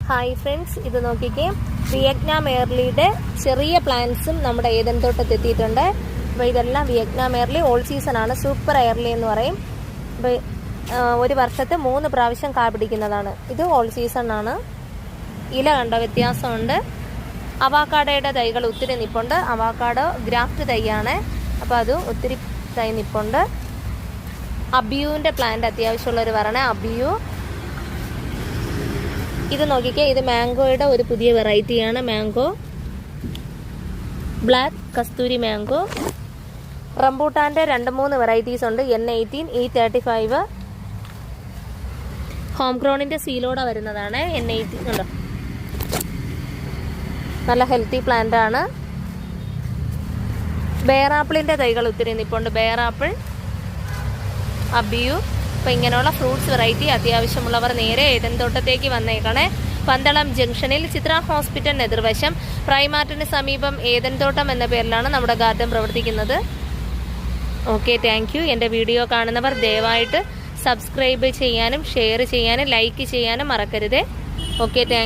Hi friends, ഇത് നോക്കിക്കേ, Vietnam എയർലിയുടെ ചെറിയ പ്ലാന്റ്സും നമ്മുടെ ഏദൻ തോട്ടത്ത് എത്തിയിട്ടുണ്ട്. അപ്പോൾ ഇതെല്ലാം വിയറ്റ്നാം എയർലി ഓൾ സീസൺ ആണ്. സൂപ്പർ എയർലി എന്ന് പറയും. അപ്പോൾ ഒരു വർഷത്തെ 3 പ്രാവശ്യം കാ പിടിക്കുന്നതാണ്. ഇത് ഓൾ സീസൺ ആണ്. ഇല കണ്ടോ, വ്യത്യാസമുണ്ട്. അവാക്കാഡോയുടെ തൈകൾ ഒത്തിരി നിപ്പുണ്ട്. അവാക്കാഡോ ഗ്രാഫ്റ്റ് തൈയാണ്, അപ്പോൾ അതും ഒത്തിരി തൈ നിപ്പുണ്ട്. അബിയുവിൻ്റെ പ്ലാന്റ് അത്യാവശ്യമുള്ളൊരു പറയണേ, അബിയു. ഇത് നോക്കിക്കേ, ഇത് മാംഗോയുടെ ഒരു പുതിയ വെറൈറ്റിയാണ്. മാംഗോ ബ്ലാക്ക് കസ്തൂരി മാംഗോ. റംബൂട്ടാൻ്റെ 2-3 വെറൈറ്റീസ് ഉണ്ട്. N18, E35. ഹോം ഗ്രോണിൻ്റെ സീലോടെ വരുന്നതാണ്. N18 ഉണ്ടോ, നല്ല ഹെൽത്തി പ്ലാന്റ് ആണ്. ബെയറാപ്പിളിൻ്റെ തൈകൾ ഒത്തിരി നിപ്പുണ്ട്. ബെയറാപ്പിൾ, അബിയു. അപ്പോൾ ഇങ്ങനെയുള്ള ഫ്രൂട്ട്സ് വെറൈറ്റി അത്യാവശ്യമുള്ളവർ നേരെ ഏദൻ തോട്ടത്തേക്ക് വന്നേക്കണേ. പന്തളം ജംഗ്ഷനിൽ ചിത്ര ഹോസ്പിറ്റലിന് എതിർവശം പ്രൈമാർട്ടിന് സമീപം ഏദൻ തോട്ടം എന്ന പേരിലാണ് നമ്മുടെ ഗാർഡൻ പ്രവർത്തിക്കുന്നത്. Okay, thank you. എൻ്റെ വീഡിയോ കാണുന്നവർ ദയവായിട്ട് സബ്സ്ക്രൈബ് ചെയ്യാനും ഷെയർ ചെയ്യാനും ലൈക്ക് ചെയ്യാനും മറക്കരുതേ. Okay, thank you.